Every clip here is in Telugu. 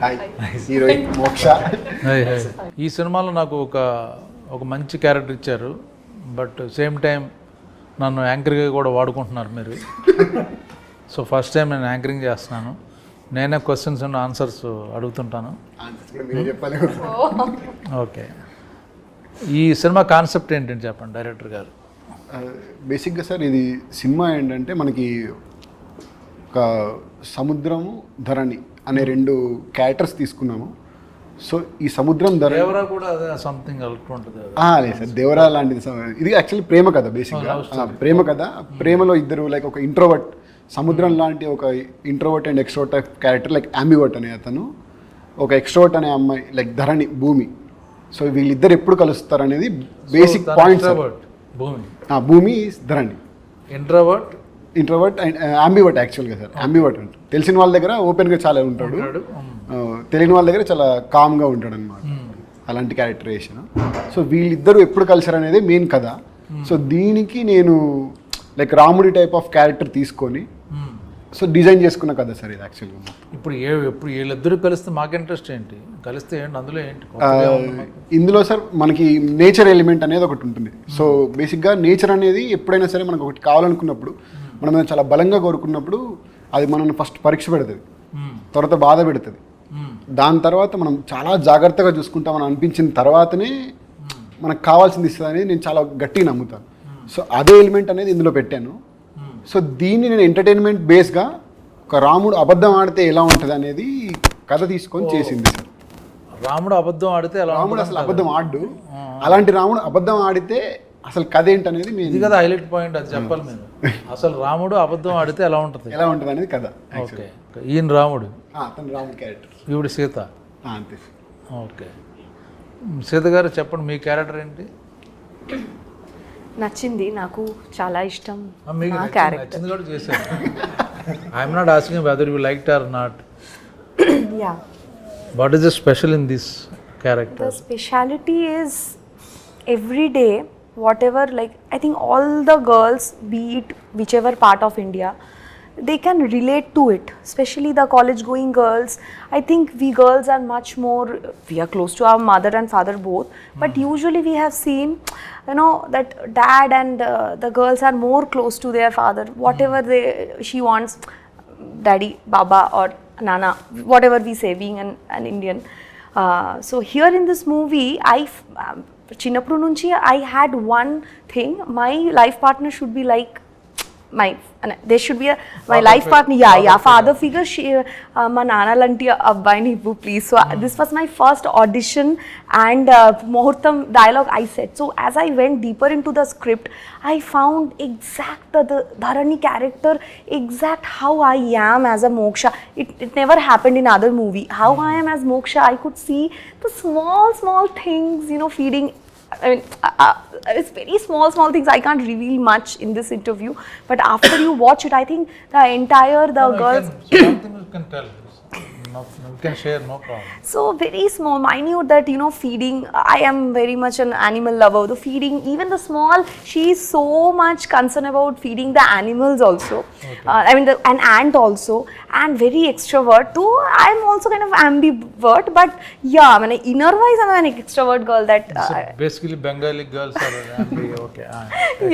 హాయ్ హీరోయిన్ మోక్ష. ఈ సినిమాలో నాకు ఒక మంచి క్యారెక్టర్ ఇచ్చారు, బట్ సేమ్ టైం నన్ను యాంకర్గా కూడా వాడుకుంటున్నారు మీరు. సో ఫస్ట్ టైం నేను యాంకరింగ్ చేస్తున్నాను, నేనే క్వశ్చన్స్ అండ్ ఆన్సర్స్ అడుగుతుంటాను. ఓకే, ఈ సినిమా కాన్సెప్ట్ ఏంటంటే చెప్పండి డైరెక్టర్ గారు. బేసిక్గా సార్ ఇది సినిమా ఏంటంటే మనకి ఒక సముద్రము ధరణి అనే రెండు క్యారెక్టర్స్ తీసుకున్నాము. సో ఈ సముద్రం దేవరా కూడా అదే సంథింగ్ ఉంటుంది లేదు సార్, దేవరా లాంటిది. ఇది యాక్చువల్లీ ప్రేమ కథ, బేసిక్గా ప్రేమ కథ. ప్రేమలో ఇద్దరు లైక్ ఒక ఇంట్రోవర్ట్, సముద్రం లాంటి ఒక introvert and extrovert type character, like ambivert అనే అతను, ఒక ఎక్స్ట్రోవర్ట్ అనే అమ్మాయి లైక్ ధరణి భూమి. సో వీళ్ళిద్దరు ఎప్పుడు కలుస్తారు అనేది బేసిక్ పాయింట్. భూమి ధరణి ఇంట్రోవర్ట్ అండ్ అంబివర్ట్ యాక్చువల్గా సార్. అంబివర్ట్ అంటే తెలిసిన వాళ్ళ దగ్గర ఓపెన్గా చాలా ఉంటాడు, తెలియని వాళ్ళ దగ్గర చాలా కామ్గా ఉంటాడు అనమాట. అలాంటి క్యారెక్టరైజేషన్. సో వీళ్ళిద్దరూ ఎప్పుడు కలిసారు అనేది మెయిన్ కథ. సో దీనికి నేను లైక్ రాముడి టైప్ ఆఫ్ క్యారెక్టర్ తీసుకొని సో డిజైన్ చేసుకున్న కథ సార్ ఇది యాక్చువల్గా. ఇప్పుడు వీళ్ళిద్దరూ కలిస్తే మాకు ఇంట్రెస్ట్ ఏంటి, కలిస్తే ఏంటి అందులో ఏంటి? ఇందులో సార్ మనకి నేచర్ ఎలిమెంట్ అనేది ఒకటి ఉంటుంది. సో బేసిక్గా నేచర్ అనేది ఎప్పుడైనా సరే మనకు ఒకటి కావాలనుకున్నప్పుడు, మనం చాలా బలంగా కోరుకున్నప్పుడు అది మనల్ని ఫస్ట్ పరీక్ష పెడుతుంది, తర్వాత బాధ పెడుతుంది. దాని తర్వాత మనం చాలా జాగ్రత్తగా చూసుకుంటామని అనిపించిన తర్వాతనే మనకు కావాల్సింది ఇస్తుంది అనేది నేను చాలా గట్టిగా నమ్ముతాను. సో అదే ఎలిమెంట్ అనేది ఇందులో పెట్టాను. సో దీన్ని నేను ఎంటర్టైన్మెంట్ బేస్గా ఒక రాముడు అబద్ధం ఆడితే ఎలా ఉంటుంది అనేది కథ తీసుకొని చేసింది సార్. రాముడు అబద్ధం ఆడితే రాముడు అసలు అబద్ధం ఆడు, అలాంటి రాముడు అబద్ధం ఆడితే అసలు కథ ఏంటనేది ఇది కదా హైలైట్ పాయింట్, అది చెప్పాలి మీరు. అసలు రాముడు అబద్ధం ఆడితే ఎలా ఉంటుంది అనేది కథ. ఓకే, ఈయన రాముడు, అతను రాముడు క్యారెక్టర్, ఈవిడ సీత. అంతే. ఓకే, సీత గారు చెప్పండి మీ క్యారెక్టర్ ఏంటి? నచ్చింది, నాకు చాలా ఇష్టం మీకు నచ్చింది కూడా చేశారు. I'm not asking whether you liked or not. Yeah, what is the special in this character? The speciality is every day whatever, like I think all the girls, be it whichever part of India, they can relate to it, especially the college going girls. I think we girls are much more, we are close to our mother and father both, but usually we have seen, you know, that dad and the girls are more close to their father. Whatever she wants, daddy, baba or nana, whatever we say, being an Indian. So here in this movie, చిన్నప్పుడు నుంచి I had one thing, my life partner should be like there should be my life partner, father figure. మా నాన్న లాంటి అబ్బాయిని ఇవ్వు please. So this was my first audition and ముహూర్తం dialogue I said. So as I went deeper into the script, I found exact the Dharani character, exact how I am as a Moksha. It never happened in other movie. How I am as Moksha, I could see the small things, you know, feeding. I mean, it's very small things. I can't reveal much in this interview, but after you watch it, I think the girls. Something you can tell. You can share, no problem. So very small, minute, that, you know, feeding. I am very much an animal lover. The feeding, even the small, she is so much concerned about feeding the animals also. Okay. I mean, an ant also, and very extrovert too. I am also kind of ambivert, but yeah, I mean, inner wise, I am an extrovert girl. That basically Bengali girls are ambi. Okay.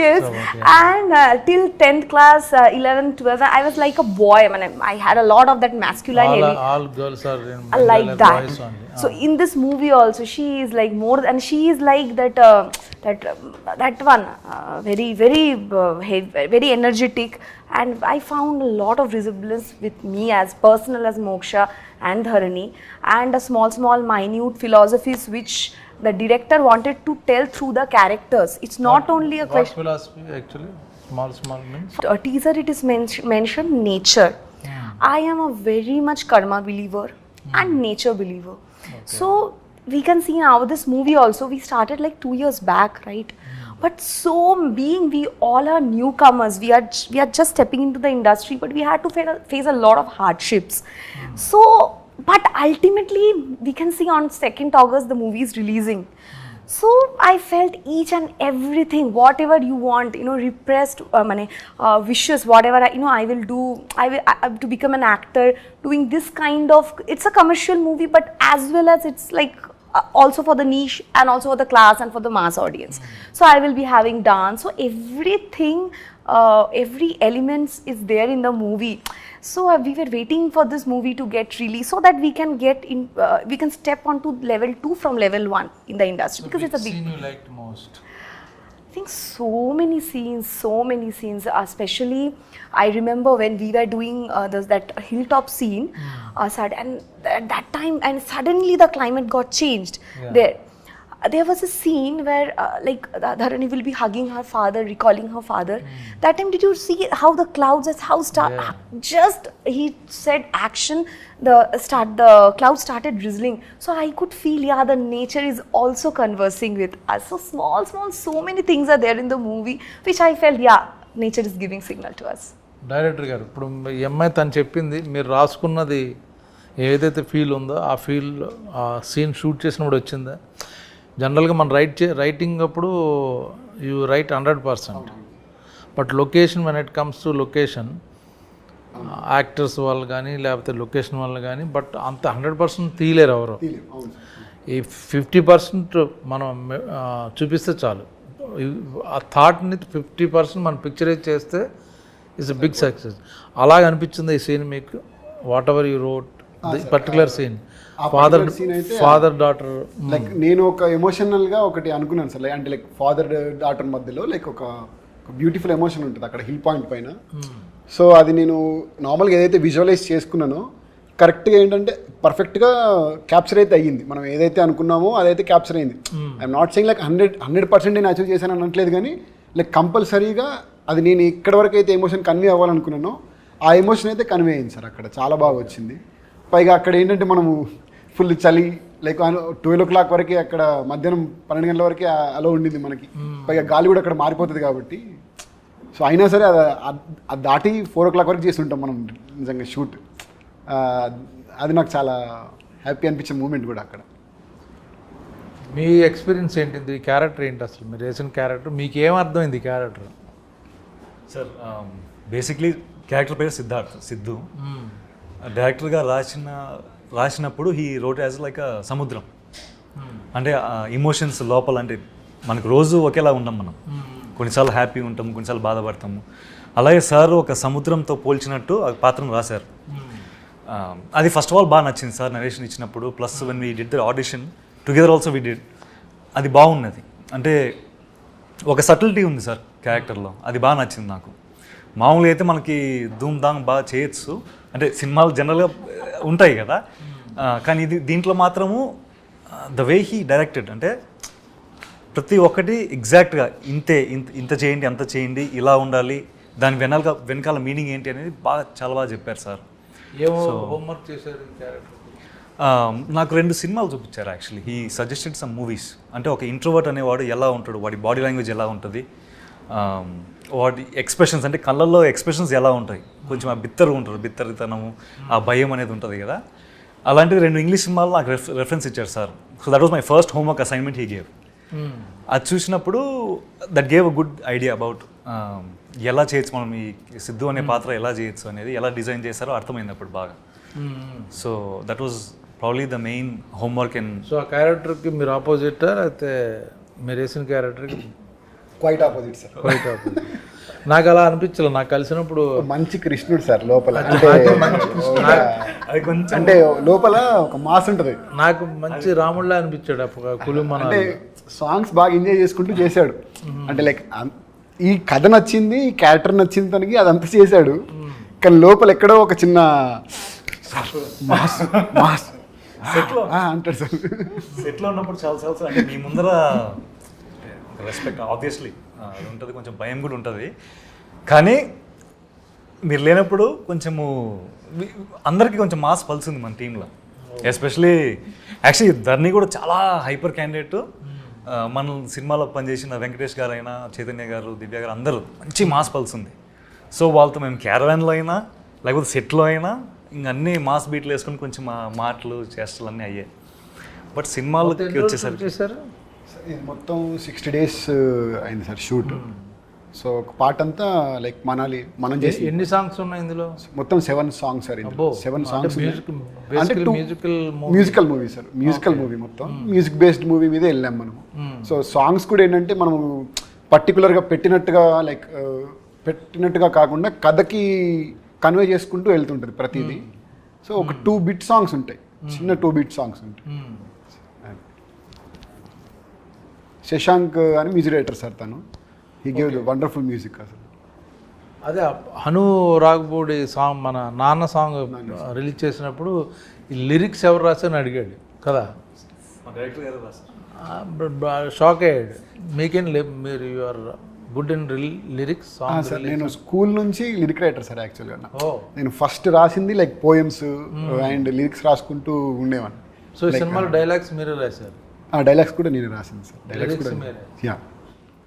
Yes, yeah. And till 10th class, 11th, 12th, I was like a boy. I mean, I had a lot of that masculine. All girls are in like that. Boys only. So in this movie also, she is like more, and she is like that one, very energetic. And I found a lot of resemblance with me as personal as Moksha and Dharani, and a small minute philosophies which the director wanted to tell through the characters. It's not only a question. What philosophy actually? Small means? A teaser, it is mentioned nature. I am a very much karma believer and nature believer. Okay. So we can see now this movie also, we started like 2 years back, right? But so being we all are newcomers, we are just stepping into the industry, but we had to face a lot of hardships. So, but ultimately we can see on 2nd August the movie is releasing. So I felt each and everything, whatever you want, repressed wishes, whatever I will do. I to become an actor, doing this kind of. It's a commercial movie, but as well as it's like also for the niche and also for the class and for the mass audience. So I will be having dance. So everything, every elements is there in the movie. So we were waiting for this movie to get released so that we can get in, we can step onto level 2 from level 1 in the industry, because it's a big. Scene you liked most? I think so many scenes, especially I remember when we were doing that hilltop scene, and at that time, and suddenly the climate got changed. There was a scene where Dharani will be hugging her father, recalling her father. That time, did you see how the clouds, just he said action, the clouds started drizzling. So I could feel, the nature is also conversing with us. So small, so many things are there in the movie, which I felt, nature is giving signal to us. Director గారు, ఇప్పుడు ఈ అమ్మాయి తను చెప్పింది, మీరు రాసుకున్నది ఏదైతే ఫీల్ ఉందో ఆ ఫీల్ ఆ సీన్ షూట్ చేసినప్పుడు వచ్చిందా? జనరల్గా మనం రైటింగ్ అప్పుడు you right 100%, but location when it comes to location, actors వాళ్ళు కానీ లేకపోతే లొకేషన్ వాళ్ళు కానీ, బట్ అంత 100% తీయలేరు ఎవరు. ఈ 50% మనం చూపిస్తే చాలు. ఆ థాట్ని 50% మనం పిక్చరైజ్ చేస్తే ఇట్స్ ఎ బిగ్ సక్సెస్. అలాగ అనిపించింది ఈ సీన్ మీకు? Whatever you wrote particular scene, father daughter, like నేను ఒక ఎమోషనల్ గా ఒకటి అనుకున్నాను సార్, అంటే లైక్ ఫాదర్ డాటర్ మధ్యలో లైక్ ఒక బ్యూటిఫుల్ ఎమోషన్ ఉంటుంది అక్కడ హిల్ పాయింట్ పైన. సో అది నేను నార్మల్గా ఏదైతే విజువలైజ్ చేసుకున్నానో కరెక్ట్గా ఏంటంటే పర్ఫెక్ట్గా క్యాప్చర్ అయితే అయ్యింది. మనం ఏదైతే అనుకున్నామో అదైతే క్యాప్చర్ అయింది. ఐఎమ్ నాట్ సెయింగ్ లైక్ 100% నేను అచీవ్ చేశాను అనట్లేదు, కానీ లైక్ కంపల్సరీగా అది నేను ఎక్కడి వరకు అయితే ఎమోషన్ కన్వే అవ్వాలనుకున్నానో ఆ ఎమోషన్ అయితే కన్వే అయింది సార్. అక్కడ చాలా బాగా వచ్చింది. పైగా అక్కడ ఏంటంటే మనము ఫుల్ చలి, లైక్ 12 o'clock వరకే, అక్కడ మధ్యాహ్నం 12 గంటల వరకే అలా ఉండింది మనకి. పైగా గాలి కూడా అక్కడ మారిపోతుంది కాబట్టి, సో అయినా సరే అది దాటి 4 o'clock వరకు చేస్తుంటాం మనం నిజంగా షూట్. అది నాకు చాలా హ్యాపీ అనిపించిన మూమెంట్ కూడా అక్కడ. మీ ఎక్స్పీరియన్స్ ఏంటి? ఈ క్యారెక్టర్ ఏంటి అసలు? మీరు వేసిన క్యారెక్టర్ మీకు ఏమర్థమైంది ఈ క్యారెక్టర్? సార్ బేసిక్లీ క్యారెక్టర్ పేరు సిద్ధు. డైరెక్టర్గా రాసినప్పుడు హీ రోట్ యాజ్ లైక్ సముద్రం. అంటే ఇమోషన్స్ లోపల, అంటే మనకు రోజు ఒకేలా ఉండం మనం. కొన్నిసార్లు హ్యాపీ ఉంటాము, కొన్నిసార్లు బాధపడతాము. అలాగే సార్ ఒక సముద్రంతో పోల్చినట్టు ఆ పాత్రను రాశారు. అది ఫస్ట్ ఆఫ్ ఆల్ బాగా నచ్చింది సార్ నరేషన్ ఇచ్చినప్పుడు. Plus when we did the audition together also we did, అది బాగున్నది. అంటే ఒక సటిల్టీ ఉంది సార్ క్యారెక్టర్లో, అది బాగా నచ్చింది నాకు. మామూలుగా అయితే మనకి ధూమ్ ధామ్ బాగా చేయొచ్చు, అంటే సినిమాలు జనరల్గా ఉంటాయి కదా, కానీ దీంట్లో మాత్రము ద వే హీ డైరెక్టెడ్, అంటే ప్రతి ఒక్కటి ఎగ్జాక్ట్గా ఇంత చేయండి, అంత చేయండి, ఇలా ఉండాలి, దాని వెనకాల మీనింగ్ ఏంటి అనేది చాలా బాగా చెప్పారు సార్. హోంవర్క్ చేశారు క్యారెక్టర్? నాకు 2 సినిమాలు చూపించారు actually. He suggested some movies. అంటే ఒక ఇంట్రోవర్ట్ అనేవాడు ఎలా ఉంటాడు, వాడి బాడీ లాంగ్వేజ్ ఎలా ఉంటుంది, వాడి ఎక్స్ప్రెషన్స్, అంటే కళ్ళల్లో ఎక్స్ప్రెషన్స్ ఎలా ఉంటాయి, కొంచెం ఆ బిత్తరితనము, ఆ భయం అనేది ఉంటుంది కదా. అలాంటివి 2 ఇంగ్లీష్ సినిమాలు నాకు రెఫరెన్స్ ఇచ్చారు sir. So that was my first homework assignment he gave. అది చూసినప్పుడు that gave a good idea about ఎలా చేయొచ్చు మనం, ఈ సిద్ధు అనే పాత్ర ఎలా చేయొచ్చు అనేది, ఎలా డిజైన్ చేశారో అర్థమైంది అప్పుడు బాగా. So that was probably the main homework. And so ఆ క్యారెక్టర్కి మీరు ఆపోజిట్ అయితే మీరు వేసిన క్యారెక్టర్కి? Quite opposite sir. Quite opposite. నాకు అలా అనిపించలేదు. నాకు కలిసినప్పుడు మంచి కృష్ణుడు సార్ లోపల, అంటే లోపల ఒక మాస్ ఉంటుంది. నాకు మంచి రాముడిలా అనిపించాడు. అంటే సాంగ్స్ బాగా ఎంజాయ్ చేసుకుంటూ చేశాడు. అంటే లైక్ ఈ కథ నచ్చింది, ఈ క్యారెక్టర్ నచ్చింది తనకి, అదంతా చేశాడు. కానీ లోపల ఎక్కడో ఒక చిన్న మాస్ అంటాడు సార్. సెట్లో ఉన్నప్పుడు చాలా అంటే మీ ముందర రెస్పెక్ట్ ఆబ్వియస్లీ అది ఉంటుంది, కొంచెం భయం కూడా ఉంటుంది. కానీ మీరు లేనప్పుడు కొంచెము అందరికీ కొంచెం మాస్ పల్సింది మన టీంలో. ఎస్పెషలీ యాక్చువల్లీ ధర్ని కూడా చాలా హైపర్ క్యాండిడేట్. మన సినిమాలో పనిచేసిన వెంకటేష్ గారు అయినా, చైతన్య గారు, దివ్య గారు అందరూ మంచి మాస్ పల్సింది. సో వాళ్ళతో మేము క్యారవాన్లో అయినా లేకపోతే సెట్లో అయినా ఇంక అన్నీ మాస్ బీట్లు వేసుకొని కొంచెం మాటలు చేష్టలు అన్నీ అయ్యాయి. బట్ సినిమాలకి వచ్చేసరికి ఇది మొత్తం 60 days అయింది సార్ షూట్. సో ఒక పార్ట్ అంతా లైక్ మనాలి మనం చేసి ఎన్ని సాంగ్స్ ఉన్నాయి ఇందులో? మొత్తం 7 songs సార్. అబ్బో, 7 songs అంటే musical movie sir. Musical movie మొత్తం మ్యూజిక్ బేస్డ్ మూవీ మీదే వెళ్ళాం మనము. సో సాంగ్స్ కూడా ఏంటంటే మనము పర్టికులర్గా పెట్టినట్టుగా కాకుండా కథకి కన్వే చేసుకుంటూ వెళ్తుంటుంది ప్రతిదీ. సో ఒక 2 bit సాంగ్స్ ఉంటాయి, చిన్న 2 bit సాంగ్స్ ఉంటాయి. శశాంక్ అని మ్యూజిక్ డైరెక్టర్ సార్, తను he gave the wonderful music అసలు. అదే హను రాఘపూడి సాంగ్, మన నాన్న సాంగ్ రిలీజ్ చేసినప్పుడు ఈ లిరిక్స్ ఎవరు రాశారని అడిగాడు కదా, డైరెక్టర్ గారు రాశారు. షాక్ అయ్యాడు. మీకేం మీరు you're good in lyrics song? Sir నేను స్కూల్ నుంచి లిరిక్ రైటర్ సార్ యాక్చువల్గా. నేను ఫస్ట్ రాసింది లైక్ పోయమ్స్ అండ్ లిరిక్స్ రాసుకుంటూ ఉండేవాడిని. సో ఈ సినిమాలో డైలాగ్స్ మీరే రాశారు? డైలాగ్స్ కూడా నేను రాసింది సార్. డైలాగ్స్ కూడా యా.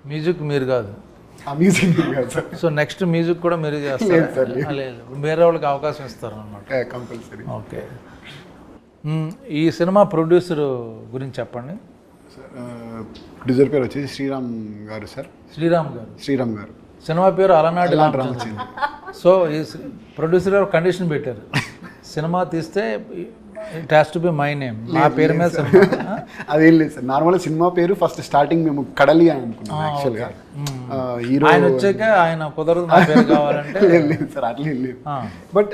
మ్యూజిక్ మీరు కాదు? మ్యూజిక్ కాదు సార్. సో నెక్స్ట్ మ్యూజిక్ కూడా మీరు చేస్తారు? లేదు, వేరే వాళ్ళకి అవకాశం ఇస్తారు అన్నమాట. కంపల్సరీ. ఓకే. ఈ సినిమా ప్రొడ్యూసర్ గురించి చెప్పండి. ప్రొడ్యూసర్ పేరు వచ్చేసి శ్రీరామ్ గారు సార్. శ్రీరామ్ గారు. సినిమా పేరు అలనాటి రామచంద్ర. సో ఈ ప్రొడ్యూసర్ గారు కండిషన్ పెట్టారు, సినిమా తీస్తే it has to be my name, నా పేరు మీద సినిమా. అదేం లేదు సార్, నార్మల్గా సినిమా పేరు ఫస్ట్ స్టార్టింగ్ మేము కడలి అని అనుకున్నాం యాక్చువల్గా. హీరో ఆయన వచ్చాక ఆయన కుదరదు నా పేరు కావాలంటే. లేదు సార్, అట్లా లేదు. బట్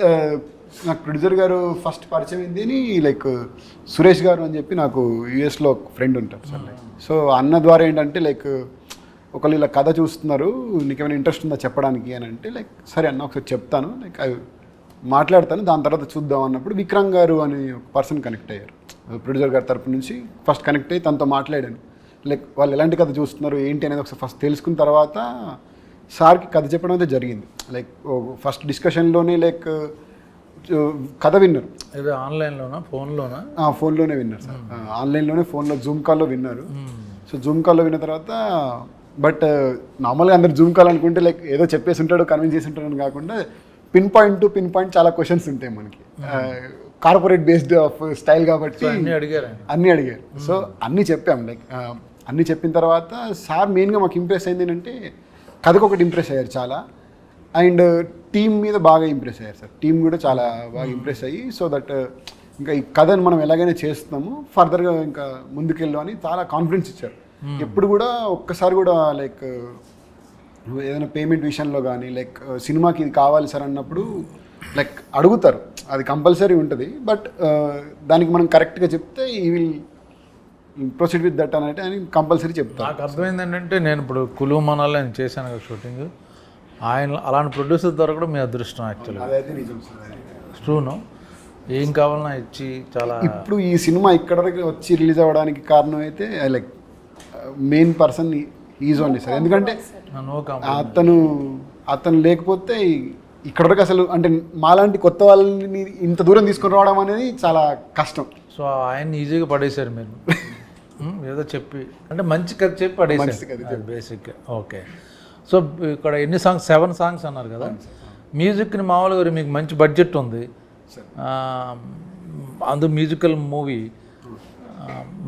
నాకు ప్రొడ్యూసర్ గారు ఫస్ట్ పరిచయం ఏంది అని లైక్ సురేష్ గారు అని చెప్పి నాకు యూఎస్లో ఒక ఫ్రెండ్ ఉంటారు సార్. సో అన్న ద్వారా ఏంటంటే లైక్ ఒకళ్ళు ఇలా కథ చూస్తున్నారు, నీకేమైనా ఇంట్రెస్ట్ ఉందా చెప్పడానికి అని అంటే లైక్ సరే అన్న ఒకసారి చెప్తాను, లైక్ అవి మాట్లాడతాను, దాని తర్వాత చూద్దాం అన్నప్పుడు విక్రమ్ గారు అని ఒక పర్సన్ కనెక్ట్ అయ్యారు ప్రొడ్యూసర్ గారి తరపు నుంచి. ఫస్ట్ కనెక్ట్ అయ్యి తనతో మాట్లాడాను, లైక్ వాళ్ళు ఎలాంటి కథ చూస్తున్నారు ఏంటి అనేది ఒకసారి ఫస్ట్ తెలుసుకున్న తర్వాత సార్కి కథ చెప్పడం అయితే జరిగింది. లైక్ ఫస్ట్ డిస్కషన్లోనే లైక్ కథ విన్నారు. ఇది ఆన్లైన్లోనా ఫోన్లోనా? ఫోన్లోనే విన్నారు సార్. ఆన్లైన్లోనే ఫోన్లో జూమ్ కాల్లో విన్నారు. సో జూమ్ కాల్లో విన్న తర్వాత బట్ నార్మల్గా అందరు జూమ్ కాల్ అనుకుంటే లైక్ ఏదో చెప్పేసి ఉంటాడు, కన్విన్స్ చేసి ఉంటాడు అని కాకుండా pin point to pin point చాలా క్వశ్చన్స్ ఉంటాయి మనకి. కార్పొరేట్ బేస్డ్ ఆఫ్ స్టైల్ కాబట్టి అన్నీ అడిగారు. సో అన్నీ చెప్పాం. లైక్ అన్నీ చెప్పిన తర్వాత సార్ మెయిన్గా మాకు ఇంప్రెస్ అయింది ఏంటంటే కథకు ఒకటి ఇంప్రెస్ అయ్యారు చాలా, అండ్ టీమ్ మీద బాగా ఇంప్రెస్ అయ్యారు సార్. టీం కూడా చాలా బాగా ఇంప్రెస్ అయ్యి సో దట్ ఇంకా ఈ కథను మనం ఎలాగైనా చేస్తున్నాము, ఫర్దర్గా ఇంకా ముందుకెళ్ళు అని చాలా కాన్ఫిడెన్స్ ఇచ్చారు. ఎప్పుడు కూడా ఒక్కసారి కూడా లైక్ ఏదైనా పేమెంట్ విషయంలో కానీ లైక్ సినిమాకి ఇది కావాలి సార్ అన్నప్పుడు లైక్ అడుగుతారు, అది కంపల్సరీ ఉంటుంది. బట్ దానికి మనం కరెక్ట్గా చెప్తే ఈ విల్ ప్రొసీడ్ విత్ దట్ అని అని కంపల్సరీ చెప్తాను. నాకు అర్థమైంది ఏంటంటే, నేను ఇప్పుడు కులు మనాలి అని చేశాను కదా షూటింగ్, ఆయన అలాంటి ప్రొడ్యూసర్ దొరకడం మీ అదృష్టం యాక్చువల్గా. అదైతే నిజం సార్. ట్రూను, ఏం కావాలన్నా ఇచ్చి చాలా. ఇప్పుడు ఈ సినిమా ఇక్కడ వచ్చి రిలీజ్ అవ్వడానికి కారణం అయితే like main person is only sir. ఎందుకంటే అతను లేకపోతే ఇక్కడ వరకు అసలు అంటే మాలాంటి కొత్త వాళ్ళని ఇంత దూరం తీసుకొని రావడం అనేది చాలా కష్టం. సో ఆయన ఈజీగా పడేశారు మీరు ఏదో చెప్పి, అంటే మంచి కథ చెప్పి పడేసారు బేసిక్గా. ఓకే. సో ఇక్కడ ఎన్ని సాంగ్స్? 7 songs అన్నారు కదా. మ్యూజిక్ని మామూలుగా మీకు మంచి బడ్జెట్ ఉంది, అందు మ్యూజికల్ మూవీ,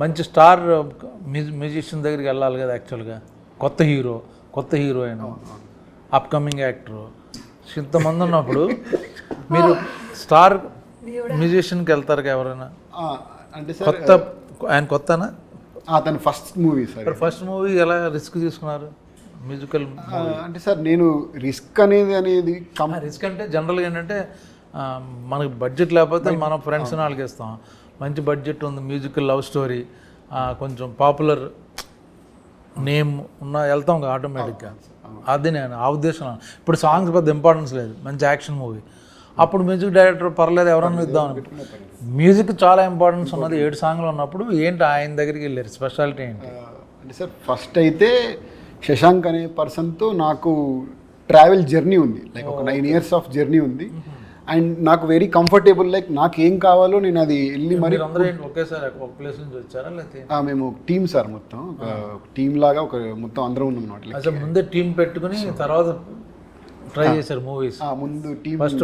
మంచి స్టార్ మ్యూజిషియన్ దగ్గరికి వెళ్ళాలి కదా యాక్చువల్గా. కొత్త హీరో, కొత్త హీరోయిన్, అప్కమింగ్ యాక్టర్, ఇంతమంది ఉన్నప్పుడు మీరు స్టార్ మ్యూజిషియన్కి వెళ్తారు ఎవరైనా? అంటే కొత్త, ఆయన కొత్తనా? అతను first movie sir. First movie ఎలా రిస్క్ తీసుకున్నారు మ్యూజికల్? అంటే సార్ నేను రిస్క్ అనేది రిస్క్ అంటే జనరల్గా ఏంటంటే మనకి బడ్జెట్ లేకపోతే మన ఫ్రెండ్స్ వాళ్ళకి ఇస్తాం. మంచి బడ్జెట్ ఉంది, మ్యూజికల్ లవ్ స్టోరీ, కొంచెం పాపులర్ నేమ్ ఉన్న వెళ్తాం కదా ఆటోమేటిక్గా. అది నేను ఆ ఉద్దేశం. ఇప్పుడు సాంగ్స్ పెద్ద ఇంపార్టెన్స్ లేదు, మంచి యాక్షన్ మూవీ, అప్పుడు మ్యూజిక్ డైరెక్టర్ పర్లేదు ఎవరన్నా ఇద్దాం. మ్యూజిక్ చాలా ఇంపార్టెన్స్ ఉన్నది. 7 songs ఉన్నప్పుడు ఏంటి ఆయన దగ్గరికి వెళ్ళారు? స్పెషాలిటీ ఏంటి? అంటే సార్ ఫస్ట్ అయితే శశాంక్ అనే పర్సన్తో నాకు ట్రావెల్ జర్నీ ఉంది, లైక్ ఒక 9 years ఆఫ్ జర్నీ ఉంది. అండ్ నాకు వెరీ కంఫర్టబుల్, లైక్ నాకు ఏం కావాలో నేను అది వెళ్ళి మరి. ఒకేసారి ఒక ప్లేస్ నుంచి వచ్చారా లేకపోతే? మేము టీమ్ సార్, మొత్తం ఒక టీమ్ లాగా ఒక మొత్తం అందరం ఉన్నాం అనమాట. అసలు ముందే టీం పెట్టుకుని తర్వాత ట్రై చేశారు మూవీస్? ముందు టీమ్ ఫస్ట్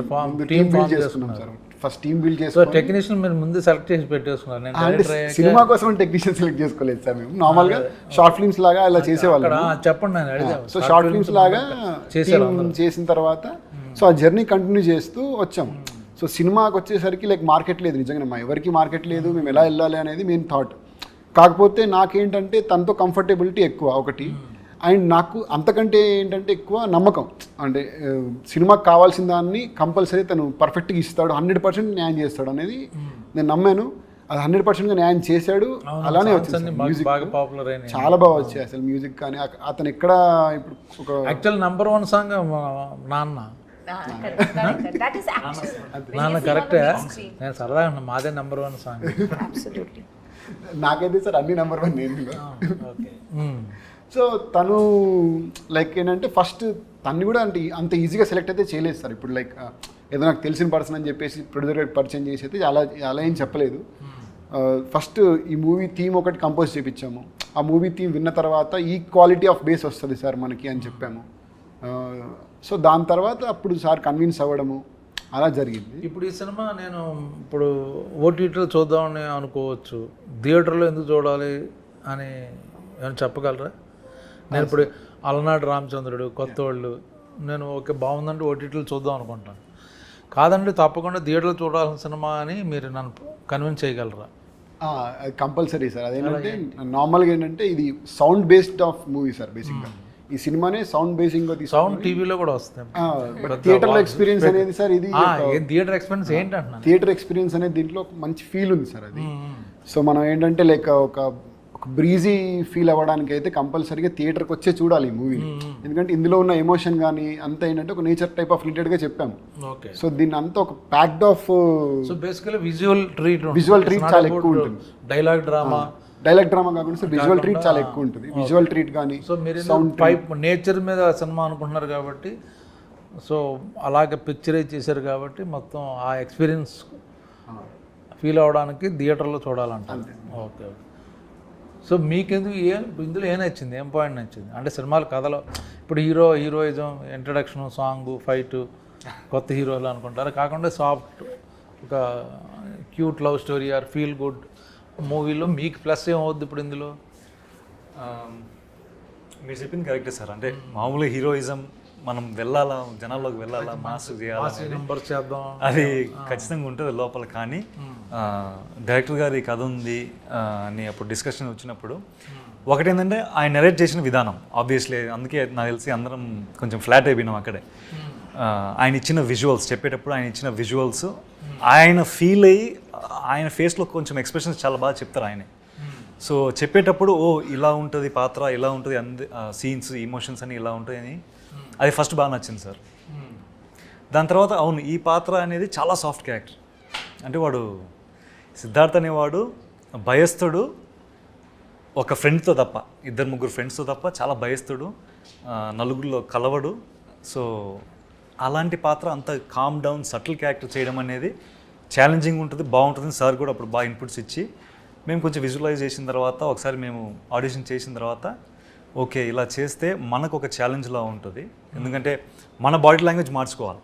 టీమ్ బిల్డ్ చేసుకున్నాం sir. First team build so చేసుకొని టెక్నీషియన్ మీరు ముందు సెలెక్ట్ చేసి పెట్టేసుకున్నారు. నేను అంటే డైరెక్టర్ అయ్యాక సినిమా కోసం టెక్నీషియన్ సెలెక్ట్ చేసుకోలేదు సార్ మేము. నార్మల్గా షార్ట్ ఫిల్మ్స్ లాగా అలా చేసేవాళ్ళం. అక్కడ చెప్పండి, నేను అడిగా. సో షార్ట్ ఫిల్మ్స్ లాగా చేశారు team చేసిన తర్వాత సో ఆ జర్నీ కంటిన్యూ చేస్తూ వచ్చాం. సో సినిమాకి వచ్చేసరికి లైక్ మార్కెట్ లేదు, నిజంగా మా ఎవరికి మార్కెట్ లేదు, మేము ఎలా వెళ్ళాలి అనేది మెయిన్ థాట్. కాకపోతే నాకేంటంటే తనతో కంఫర్టబిలిటీ ఎక్కువ ఒకటి, అండ్ నాకు అంతకంటే ఏంటంటే ఎక్కువ నమ్మకం. అంటే సినిమాకి కావాల్సిన దాన్ని కంపల్సరీ తను పర్ఫెక్ట్గా ఇస్తాడు, 100% న్యాయం చేస్తాడు అనేది నేను నమ్మాను. అది 100%గా న్యాయం చేశాడు. అలానే వచ్చింది మ్యూజిక్ బాగా పాపులర్ అయినాయి. చాలా బాగా వచ్చాయి అసలు మ్యూజిక్ కానీ. అతను ఎక్కడ ఇప్పుడు ఒక యాక్చువల్ నెంబర్ 1 సాంగ్ నాన్న. That is action. నాన్న కరెక్టే. నేను సరదాగా ఉన్నా, మాదే నెంబర్ 1 సాంగ్. Absolutely. నాకైతే సార్ అన్ని నెంబర్ 1 నేను. ఓకే. సో తను లైక్ ఏంటంటే ఫస్ట్ తను కూడా అంటే అంత ఈజీగా సెలెక్ట్ అయితే చేయలేదు సార్. ఇప్పుడు లైక్ ఏదో నాకు తెలిసిన పర్సన్ అని చెప్పేసి ప్రొడ్యూసర్ పరిచయం చేసి అయితే అలా ఏం చెప్పలేదు. ఫస్ట్ ఈ మూవీ థీమ్ ఒకటి కంపోజ్ చేయించాము. ఆ మూవీ థీమ్ విన్న తర్వాత ఈ క్వాలిటీ ఆఫ్ బేస్ వస్తుంది సార్ మనకి అని చెప్పాము. సో దాని తర్వాత అప్పుడు సార్ కన్విన్స్ అవ్వడము అలా జరిగింది. ఇప్పుడు ఈ సినిమా నేను ఇప్పుడు ఓటీటీలో చూద్దామని అనుకోవచ్చు, థియేటర్లో ఎందుకు చూడాలి అని ఏమైనా చెప్పగలరా? నేను ఇప్పుడు అలనాడు రామచంద్రుడు, కొత్త వాళ్ళు, నేను ఓకే బాగుందంటే ఓటీటీలో చూద్దాం అనుకుంటాను. కాదండి తప్పకుండా థియేటర్లో చూడాల్సిన సినిమా అని మీరు నన్ను కన్విన్స్ చేయగలరా? Compulsory sir. అదేంటంటే నార్మల్గా ఏంటంటే ఇది sound based of movie sir. బేసిక్గా ఈ సినిమానే సౌండ్ బేసింగ్ సౌండ్ టీవీలో కూడా వస్తాయి. థియేటర్లో ఎక్స్పీరియన్స్ అనేది సార్ ఇది థియేటర్ ఎక్స్పీరియన్స్ ఏంటంటున్నాను, థియేటర్ ఎక్స్పీరియన్స్ అనేది దీంట్లో మంచి ఫీల్ ఉంది సార్ అది. సో మనం ఏంటంటే లైక్ ఒక బ్రీజీ ఫీల్ అవ్వడానికి అయితే కంపల్సరీగా థియేటర్కి వచ్చే చూడాలి ఈ మూవీని. ఎందుకంటే ఇందులో ఉన్న ఎమోషన్ కానీ అంతా ఏంటంటే ఒక నేచర్ టైప్ ఆఫ్ రిలేటెడ్గా చెప్పాము. ఓకే. సో దీన్ని అంతా ఒక packed of so basically visual treat చాలా ఎక్కువ ఉంటుంది. డైలాగ్ డ్రామా కాకుండా విజువల్ ట్రీట్ చాలా ఎక్కువ ఉంటుంది. విజువల్ ట్రీట్ కానీ సో మీరు నేచర్ మీద సినిమా అనుకుంటున్నారు కాబట్టి, సో అలాగే పిక్చరైజ్ చేశారు కాబట్టి మొత్తం ఆ ఎక్స్పీరియన్స్ ఫీల్ అవ్వడానికి థియేటర్లో చూడాలంటారు. ఓకే. సో మీకెందుకు ఇందులో ఏం నచ్చింది, ఏం పాయింట్ నచ్చింది? అంటే సినిమాల కథలో ఇప్పుడు హీరోయిజం, ఇంట్రడక్షన్, సాంగ్, ఫైట్, కొత్త హీరోలు అనుకుంటారు, కాకుండా సాఫ్ట్ ఒక cute love story or feel good మూవీలో మీకు ప్లస్ ఏమవుద్ది ఇప్పుడు ఇందులో? మీరు చెప్పింది కరెక్టే సార్. అంటే మామూలుగా హీరోయిజం మనం వెళ్ళాలా, జనాల్లోకి వెళ్ళాలా, మాస్ చేద్దాం అది ఖచ్చితంగా ఉంటుంది లోపల. కానీ డైరెక్టర్ గారి కథ ఉంది అని అప్పుడు డిస్కషన్ వచ్చినప్పుడు ఒకటేంటంటే ఆయన నెరేట్ చేసిన విధానం, ఆబ్వియస్లీ అందుకే నాకు తెలిసి అందరం కొంచెం ఫ్లాట్ అయిపోయినాం అక్కడే. ఆయన ఇచ్చిన విజువల్స్ చెప్పేటప్పుడు ఆయన ఇచ్చిన విజువల్స్ ఆయన ఫీల్ అయ్యి ఆయన ఫేస్లో కొంచెం ఎక్స్ప్రెషన్స్ చాలా బాగా చెప్తారు ఆయనే. సో చెప్పేటప్పుడు ఓ ఇలా ఉంటుంది పాత్ర, ఇలా ఉంటుంది, సీన్స్, ఇమోషన్స్ అని ఇలా ఉంటాయి అని అది ఫస్ట్ బాగా నచ్చింది సార్. దాని తర్వాత అవును ఈ పాత్ర అనేది చాలా సాఫ్ట్ క్యారెక్టర్. అంటే వాడు సిద్ధార్థ్ అనేవాడు భయస్థుడు, ఒక ఫ్రెండ్తో తప్ప, 2-3 ఫ్రెండ్స్తో తప్ప చాలా భయస్థుడు, నలుగురిలో కలవడు. సో అలాంటి పాత్ర అంత కామ్ డౌన్ సటిల్ క్యారెక్టర్ చేయడం అనేది ఛాలెంజింగ్ ఉంటుంది, బాగుంటుంది. సార్ కూడా అప్పుడు బాగా ఇన్పుట్స్ ఇచ్చి మేము కొంచెం విజువలైజ్ చేసిన తర్వాత, ఒకసారి మేము ఆడిషన్ చేసిన తర్వాత ఓకే ఇలా చేస్తే మనకు ఒక ఛాలెంజ్లా ఉంటుంది. ఎందుకంటే మన బాడీ లాంగ్వేజ్ మార్చుకోవాలి,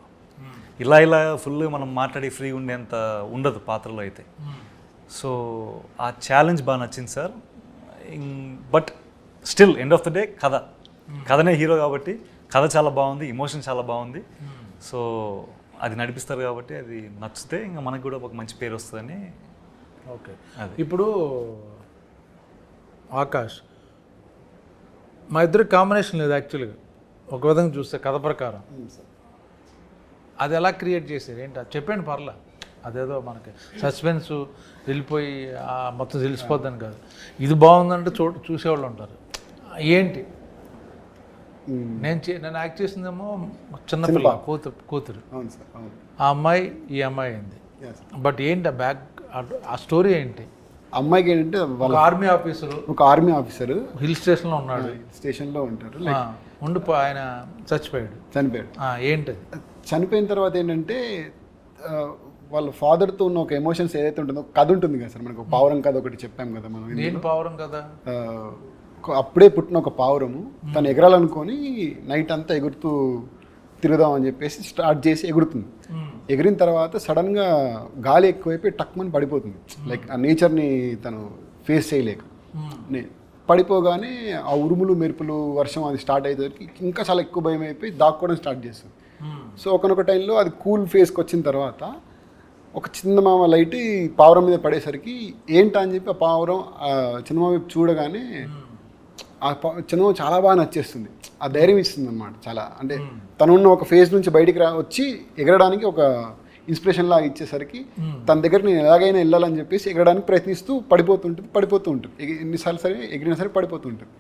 ఇలా ఫుల్ మనం మాట్లాడి ఫ్రీ ఉండేంత ఉండదు పాత్రలో అయితే. సో ఆ ఛాలెంజ్ బాగా నచ్చింది sir. But still end of the day కథనే హీరో కాబట్టి కథ చాలా బాగుంది, ఇమోషన్ చాలా బాగుంది. సో అది నడిపిస్తారు కాబట్టి అది నచ్చితే ఇంకా మనకు కూడా ఒక మంచి పేరు వస్తుందని. ఓకే. ఇప్పుడు ఆకాష్, మా ఇద్దరు కాంబినేషన్ లేదు యాక్చువల్గా, ఒక విధంగా చూస్తే కథ ప్రకారం. అది ఎలా క్రియేట్ చేశారు ఏంటి అది చెప్పండి పర్లే. అదేదో మనకి సస్పెన్స్ వెళ్ళిపోయి మొత్తం తెలిసిపోద్దని కాదు, ఇది బాగుందంటే చూసేవాళ్ళు ఉంటారు. ఏంటి నేను యాక్ట్ చేసిందేమో చిన్నపిల్ల కూతురు, ఆ అమ్మాయి ఈ అమ్మాయి అయింది. బట్ ఏంటి ఆ స్టోరీ ఏంటి? అమ్మాయికి ఏంటంటే ఒక ఆర్మీ ఆఫీసరు హిల్ స్టేషన్లో ఉన్నాడు, స్టేషన్లో ఉంటారు, ఆయన చనిపోయాడు. ఏంటి చనిపోయిన తర్వాత ఏంటంటే వాళ్ళ ఫాదర్తో ఉన్న ఒక ఎమోషన్స్ ఏదైతే ఉంటుందో కథ ఉంటుంది కదా సార్. మనకు పావురం కథ ఒకటి చెప్పాం కదా మనం. ఏంటి పావురం కదా? అప్పుడే పుట్టిన ఒక పావురము తను ఎగరాలనుకొని నైట్ అంతా ఎగురుతూ తిరుగుదాం అని చెప్పేసి స్టార్ట్ చేసి ఎగురుతుంది. ఎగిరిన తర్వాత సడన్గా గాలి ఎక్కువైపోయి టక్మని పడిపోతుంది. లైక్ ఆ నేచర్ని తను ఫేస్ చేయలేక పడిపోగానే ఆ ఉరుములు మెరుపులు వర్షం అది స్టార్ట్ అయ్యేసరికి ఇంకా చాలా ఎక్కువ భయం అయిపోయి దాక్కోవడం స్టార్ట్ చేస్తుంది. సో ఒకనొక టైంలో అది కూల్ ఫేస్కి వచ్చిన తర్వాత ఒక చందమామ లైట్ ఈ పావురం మీద పడేసరికి ఏంటా అని చెప్పి ఆ పావురం చందమామ వైపు చూడగానే ఆ చందమామ చాలా బాగా నచ్చేస్తుంది. ఆ ధైర్యం ఇస్తుంది అనమాట చాలా. అంటే తనున్న ఒక ఫేజ్ నుంచి బయటికి వచ్చి ఎగరడానికి ఒక ఇన్స్పిరేషన్ లాగా ఇచ్చేసరికి తన దగ్గర నేను ఎలాగైనా వెళ్ళాలని చెప్పేసి ఎగరడానికి ప్రయత్నిస్తూ పడిపోతూ ఉంటుంది. ఎన్నిసార్లు సరే ఎగిరినా సరే పడిపోతూ ఉంటుంది.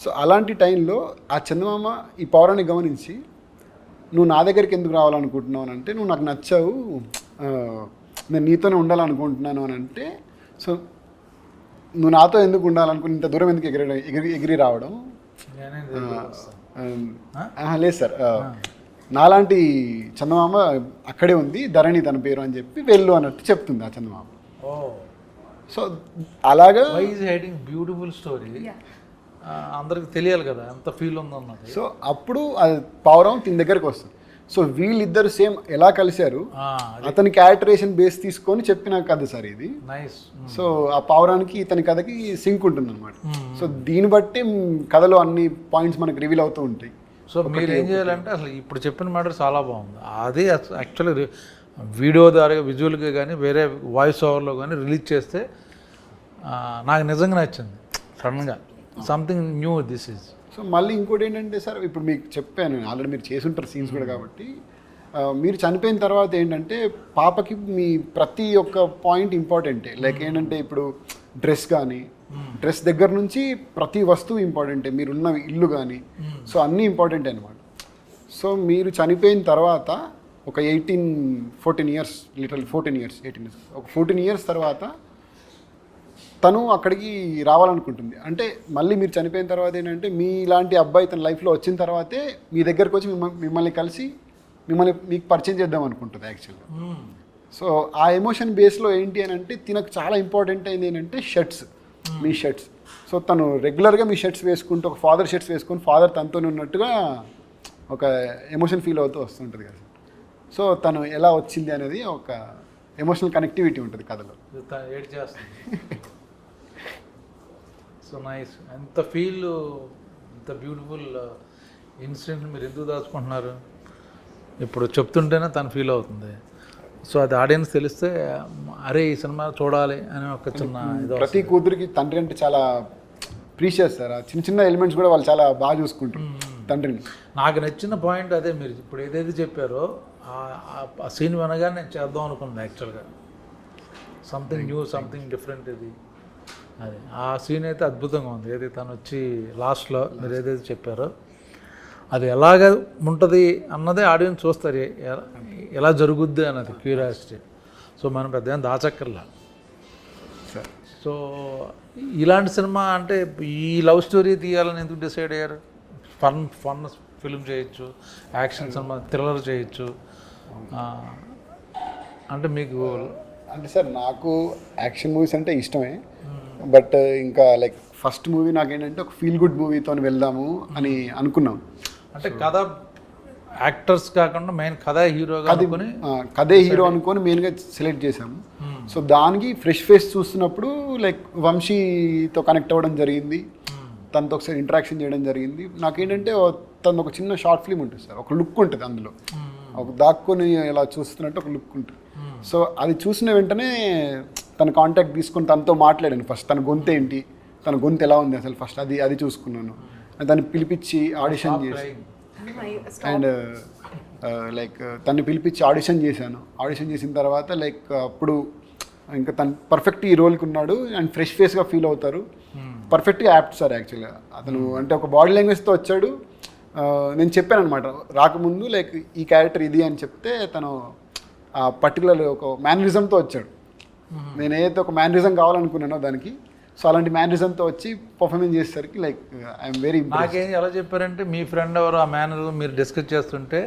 సో అలాంటి టైంలో ఆ చందమామ ఈ పౌరాన్ని గమనించి నువ్వు నా దగ్గరికి ఎందుకు రావాలనుకుంటున్నావు అని అంటే, నువ్వు నాకు నచ్చావు, నేను నీతోనే ఉండాలనుకుంటున్నాను అని అంటే, సో నువ్వు నాతో ఎందుకు ఉండాలనుకుని ఇంత దూరం ఎందుకు ఎగిరి రావడం లేదు సార్, నాలాంటి చందమామ అక్కడే ఉంది, ధరణి తన పేరు అని చెప్పి వెళ్ళు అన్నట్టు చెప్తుంది ఆ చందమామ. సో అలాగా బ్యూటిఫుల్ స్టోరీ, అందరికి తెలియాలి కదా ఎంత ఫీల్ ఉందో అన్నది. సో అప్పుడు అది పావురం తిన దగ్గరకు వస్తుంది. సో వీళ్ళిద్దరు సేమ్ ఎలా కలిశారు అతని క్యారెక్టరేషన్ బేస్ తీసుకొని చెప్పిన కథ సార్ ఇది. నైస్. సో ఆ పావురానికి ఇతని కథకి సింక్ ఉంటుంది అనమాట. సో దీన్ని బట్టి కథలో అన్ని పాయింట్స్ మనకు రివీల్ అవుతూ ఉంటాయి. సో మీరు ఏం చేయాలంటే అసలు ఇప్పుడు చెప్పిన మ్యాటర్ చాలా బాగుంది. అది యాక్చువల్లీ వీడియో ద్వారా విజువల్గా కానీ వేరే వాయిస్ ఓవర్లో కానీ రిలీజ్ చేస్తే నాకు నిజంగా నచ్చింది. సడన్గా something new this is. So మళ్ళీ ఇంకోటి ఏంటంటే సార్, ఇప్పుడు మీకు చెప్పాను ఆల్రెడీ, మీరు చేసుంటారు సీన్స్ కూడా కాబట్టి, మీరు చనిపోయిన తర్వాత ఏంటంటే పాపకి మీ ప్రతి ఒక్క పాయింట్ ఇంపార్టెంటే. లైక్ ఏంటంటే ఇప్పుడు డ్రెస్ కానీ, డ్రెస్ దగ్గర నుంచి ప్రతి వస్తువు ఇంపార్టెంటే, మీరున్న ఇల్లు కానీ, సో అన్నీ ఇంపార్టెంటే అనమాట. సో మీరు చనిపోయిన తర్వాత ఒక 14 ఇయర్స్ లిటరల్ 14 ఇయర్స్ ఒక 14 ఇయర్స్ తర్వాత తను అక్కడికి రావాలనుకుంటుంది. అంటే మళ్ళీ మీరు చనిపోయిన తర్వాత ఏంటంటే మీలాంటి అబ్బాయి తన లైఫ్లో వచ్చిన తర్వాతే మీ దగ్గరకు వచ్చి మిమ్మల్ని కలిసి మీకు పరిచయం చేద్దాం అనుకుంటుంది యాక్చువల్గా. సో ఆ ఎమోషన్ బేస్లో ఏంటి అని అంటే తినకు చాలా ఇంపార్టెంట్ అయింది ఏంటంటే షర్ట్స్, మీ షర్ట్స్. సో తను రెగ్యులర్గా మీ షర్ట్స్ వేసుకుంటూ ఒక ఫాదర్ షర్ట్స్ వేసుకొని ఫాదర్ తనతో ఉన్నట్టుగా ఒక ఎమోషన్ ఫీల్ అవుతూ వస్తుంటుంది కదా. సో తను ఎలా వచ్చింది అనేది ఒక ఎమోషనల్ కనెక్టివిటీ ఉంటుంది కథలో. ఏడ్ చేస్తుంది. So nice. ఎంత ఫీల్, ఎంత బ్యూటిఫుల్ ఇన్సిడెంట్ మీరు ఎందుకు దాచుకుంటున్నారు ఇప్పుడు చెప్తుంటేనే తను ఫీల్ అవుతుంది. సో అది ఆడియన్స్ తెలిస్తే అరే ఈ సినిమా చూడాలి అని ఒక చిన్న ఇది. ప్రతి కూతురికి తండ్రి అంటే చాలా ప్రీషియస్ సార్. చిన్న చిన్న ఎలిమెంట్స్ కూడా వాళ్ళు చాలా బాగా చూసుకుంటారు తండ్రిని. నాకు నచ్చిన పాయింట్ అదే, మీరు ఇప్పుడు ఏదైతే చెప్పారో ఆ సీన్ వినగానే నేను చేద్దాం అనుకున్నాను యాక్చువల్గా. సంథింగ్ న్యూ, సంథింగ్ డిఫరెంట్ ఇది. అది ఆ సీన్ అయితే అద్భుతంగా ఉంది. ఏదైతే తను వచ్చి లాస్ట్లో మీరు ఏదైతే చెప్పారో అది ఎలాగ ఉంటుంది అన్నదే ఆడియన్స్ చూస్తారు, ఎలా జరుగుద్ది అన్నది క్యూరియాసిటీ. సో మనం పెద్ద ఏం దాచక్కర్లా. సో ఇలాంటి సినిమా అంటే ఈ లవ్ స్టోరీ తీయాలని ఎందుకు డిసైడ్ అయ్యారు? ఫన్ ఫిల్మ్ చేయొచ్చు, యాక్షన్ సినిమా, థ్రిల్లర్ చేయొచ్చు. అంటే మీకు అంటే సార్ నాకు యాక్షన్ మూవీస్ అంటే ఇష్టమే, బట్ ఇంకా లైక్ ఫస్ట్ మూవీ నాకేంటంటే ఒక ఫీల్ గుడ్ మూవీతో వెళ్దాము అని అనుకున్నాం. అంటే కథ యాక్టర్స్ కాకుండా మెయిన్ కథే హీరో అనుకొని మెయిన్గా సెలెక్ట్ చేసాము. సో దానికి ఫ్రెష్ ఫేస్ చూస్తున్నప్పుడు లైక్ వంశీతో కనెక్ట్ అవ్వడం జరిగింది, తనతో ఒకసారి ఇంటరాక్షన్ చేయడం జరిగింది. నాకేంటంటే తను ఒక చిన్న షార్ట్ ఫిల్మ్ ఉంటుంది సార్, ఒక లుక్ ఉంటుంది అందులో, ఒక దాక్కుని ఇలా చూస్తున్నట్టు ఒక లుక్ ఉంటుంది. సో అది చూసిన వెంటనే తన కాంటాక్ట్ తీసుకొని తనతో మాట్లాడాను. ఫస్ట్ తన గొంతు ఏంటి, తన గొంతు ఎలా ఉంది అసలు ఫస్ట్ అది చూసుకున్నాను. దాన్ని పిలిపించి ఆడిషన్ చేసి అండ్ లైక్ తను పిలిపించి ఆడిషన్ చేశాను. ఆడిషన్ చేసిన తర్వాత లైక్ అప్పుడు ఇంకా తను పర్ఫెక్ట్ ఈ రోల్కి ఉన్నాడు అండ్ ఫ్రెష్ ఫేస్గా ఫీల్ అవుతారు. పర్ఫెక్ట్గా యాప్ట్ సార్ యాక్చువల్గా అతను. అంటే ఒక బాడీ లాంగ్వేజ్తో వచ్చాడు. నేను చెప్పాను అనమాట రాకముందు లైక్ ఈ క్యారెక్టర్ ఇది అని చెప్తే తను పర్టికులర్ ఒక మేనరిజంతో వచ్చాడు. నేను ఏదైతే ఒక మేనరిజం కావాలనుకున్నానో దానికి, సో అలాంటి మేనరిజంతో వచ్చి పర్ఫార్మెన్స్ చేసేసరికి లైక్ ఐఎమ్ వెరీ. నాకేం ఎలా చెప్పారంటే మీ ఫ్రెండ్ ఎవరు ఆ మేనరిజం మీరు డిస్కస్ చేస్తుంటే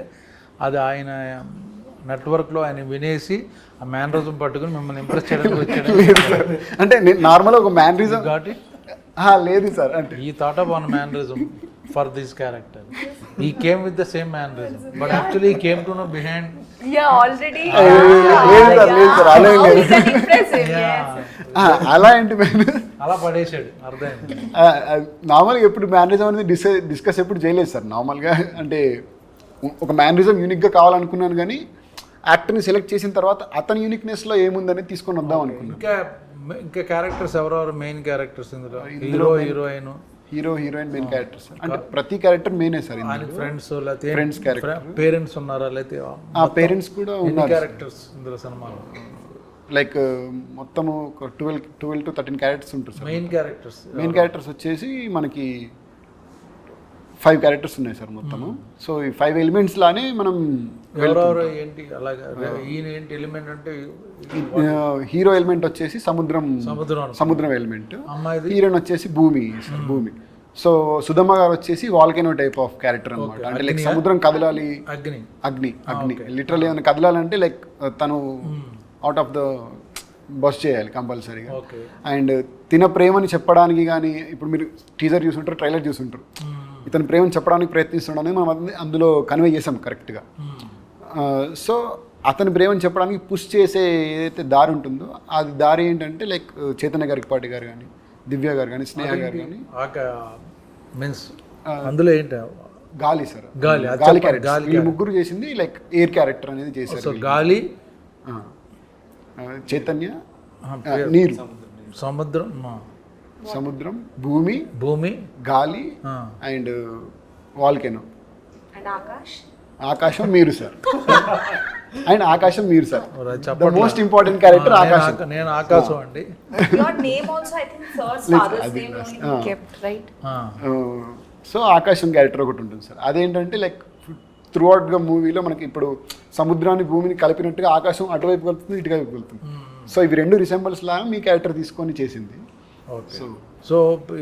అది ఆయన నెట్వర్క్లో ఆయన వినేసి ఆ మేనరిజం పట్టుకుని మిమ్మల్ని ఇంప్రెస్ చేయడానికి వచ్చాడు. లేదు సార్, అంటే నేను నార్మల్ ఒక మేనరిజం కాబట్టి లేదు సార్, అంటే ఈ thought of one mannerism for this character. ఈ came with the same mannerism but actually ఈ came to know behind Yeah, already. లేదు సార్, లేదు సార్, అలా ఏం Oh, లేదు. he's an impressive, yes. అలా ఏంటి మ్యాన్, అలా పడేసాడు అర్థమైంది. నార్మల్గా ఎప్పుడు మేనరిజం అనేది డిస్కస్ ఎప్పుడు చేయలేదు సార్. నార్మల్గా అంటే ఒక మేనరిజం యూనిక్గా కావాలనుకున్నాను, కానీ యాక్టర్ని సెలెక్ట్ చేసిన తర్వాత అతని యూనిక్నెస్లో ఏముందని తీసుకొని వద్దాం అనుకున్నాను. ఇంకా క్యారెక్టర్స్ ఎవరెవరు మెయిన్ క్యారెక్టర్స్ ఇందులో? Hero heroine, hero heroine main character sir. అంటే ప్రతి క్యారెక్టర్ మెయినే సార్. ఆయన ఫ్రెండ్స్ లేకపోతే ఫ్రెండ్స్ క్యారెక్టర్, పేరెంట్స్ ఉన్నారా లేకపోతే ఆ పేరెంట్స్ కూడా ఉన్నారు. క్యారెక్టర్స్ ఇందులో సినిమాలో లైక్ మొత్తము 12 to 13 క్యారెక్టర్స్ ఉంటారు సార్. మెయిన్ క్యారెక్టర్స్ వచ్చేసి మనకి 5 క్యారెక్టర్స్ ఉన్నాయి సార్ మొత్తము. సో ఈ 5 ఎలిమెంట్స్ లానే మనం ఎవరెవరు ఏంటి అలాగా ఈయన ఏంటి ఎలిమెంట్ అంటే హీరో ఎలిమెంట్ వచ్చేసి సముద్రం ఎలిమెంట్, అమ్మాయిది హీరోయిన్ వచ్చేసి భూమి సార్, భూమి. సో సుధమ్మ గారు వచ్చేసి వాల్కెనో టైప్ ఆఫ్ క్యారెక్టర్ అనమాట. అంటే లైక్ సముద్రం కదలాలి, అగ్ని లిటరల్ ఏమైనా కదలాలంటే లైక్ తను అవుట్ ఆఫ్ ద బస్ చేయాలి కంపల్సరీగా. అండ్ తిన ప్రేమని చెప్పడానికి కానీ, ఇప్పుడు మీరు టీజర్ చూసుంటారు, ట్రైలర్ చూసుంటారు, ఇతని ప్రేమను చెప్పడానికి ప్రయత్నిస్తున్నాడని మనం అందులో కన్వే చేసాం కరెక్ట్గా. సో అతని ప్రేమను చెప్పడానికి పుష్ చేసే ఏదైతే దారి ఉంటుందో అది దారి ఏంటంటే లైక్ చైతన్య గరికపాటి గారు కానీ, దివ్య గారు కానీ, స్నేహ గారు కానీ, మీన్స్ అందులో ఏంటి గాలి సార్, గాలి క్యారెక్టర్ వీళ్ళు ముగ్గురు చేసింది లైక్ ఎయిర్ క్యారెక్టర్ అనేది చేశారు. గాలి, చైతన్య, నీరు, సముద్రం, భూమి, గాలి అండ్ వాల్కెనో, ఆకాశం మీరు సార్. అండ్ ఆకాశం మీరు sir, the most important character ఆకాశం. నేను ఆకాశం అండి. Your name also, I think sir's father's name only kept, right? So ఆకాశం క్యారెక్టర్ ఒకటి ఉంటుంది సార్. అదేంటంటే లైక్ త్రూ అవుట్గా మూవీలో మనకి ఇప్పుడు సముద్రాన్ని భూమిని కలిపినట్టుగా ఆకాశం అటువైపు వెళ్తుంది, ఇటువైపు వెళ్తుంది. సో ఇవి రెండు రిసెంబల్స్ లాగా మీ క్యారెక్టర్ తీసుకొని చేసింది. సో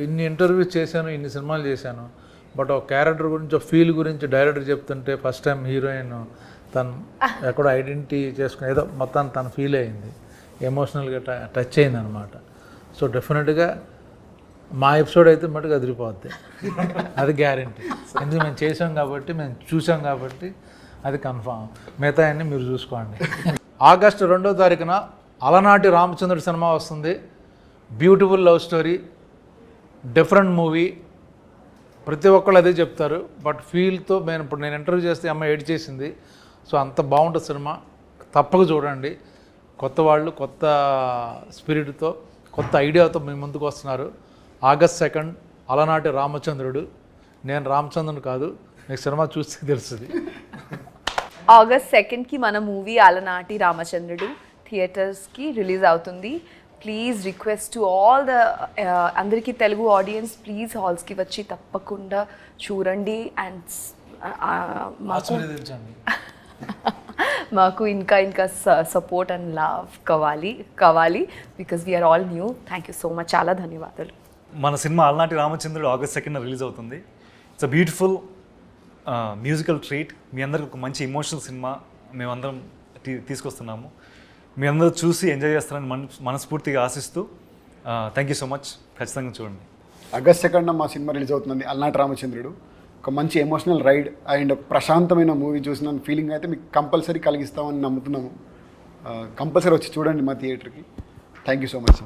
ఇన్ని ఇంటర్వ్యూస్ చేశాను, ఇన్ని సినిమాలు చేశాను, బట్ ఒక క్యారెక్టర్ గురించి, ఒక ఫీల్ గురించి డైరెక్టర్ చెప్తుంటే ఫస్ట్ టైం హీరోయిన్ తను ఎక్కడో ఐడెంటిటీ చేసుకుని ఏదో మొత్తాన్ని తను ఫీల్ అయింది, ఎమోషనల్గా టచ్ అయింది అనమాట. సో డెఫినెట్గా మా ఎపిసోడ్ అయితే మటుకు అదిరిపోద్ది, అది గ్యారంటీ. ఎందుకు మేము చేసాం కాబట్టి, మేము చూసాం కాబట్టి అది కన్ఫామ్. మిగతా అన్నీ మీరు చూసుకోండి. ఆగస్టు 2వ తారీఖున అలనాటి రామచంద్రుడి సినిమా వస్తుంది. Beautiful love story, different movie. ప్రతి ఒక్కళ్ళు అదే చెప్తారు, బట్ ఫీల్తో నేను ఇంటర్వ్యూ చేస్తే అమ్మాయి ఎడ్ చేసింది. సో అంత బాగుంటుంది సినిమా, తప్పక చూడండి. కొత్త వాళ్ళు కొత్త స్పిరిట్తో, కొత్త ఐడియాతో మీ ముందుకు వస్తున్నారు. ఆగస్ట్ 2 అలనాటి రామచంద్రుడు. నేను రామచంద్రుడు కాదు, మీకు సినిమా చూస్తే తెలుస్తుంది. ఆగస్ట్ 2కి మన మూవీ అలనాటి రామచంద్రుడు థియేటర్స్కి రిలీజ్ అవుతుంది. Please request to all the అందరికీ తెలుగు ఆడియన్స్, ప్లీజ్ హాల్స్కి వచ్చి తప్పకుండా చూడండి. అండ్ మాకు ఇంకా సపోర్ట్ అండ్ లవ్ కావాలి because we are all new. Thank you so much, చాలా ధన్యవాదాలు. మన cinema Alanati Ramachandrudu August 2 release అవుతుంది. It's a beautiful musical treat. మీ అందరికి ఒక మంచి ఎమోషనల్ సినిమా మేమందరం తీసుకొస్తున్నాము. మీ అందరూ చూసి ఎంజాయ్ చేస్తారని మనస్ఫూర్తిగా ఆశిస్తూ థ్యాంక్ యూ సో మచ్. ఖచ్చితంగా చూడండి. ఆగస్ట్ 2 మా సినిమా రిలీజ్ అవుతుంది, అలనాటి రామచంద్రుడు. ఒక మంచి ఎమోషనల్ రైడ్ అండ్ ప్రశాంతమైన మూవీ చూసిన ఫీలింగ్ అయితే మీకు కంపల్సరీ కలిగిస్తామని నమ్ముతున్నాము. కంపల్సరీ వచ్చి చూడండి మా థియేటర్కి. Thank you so much.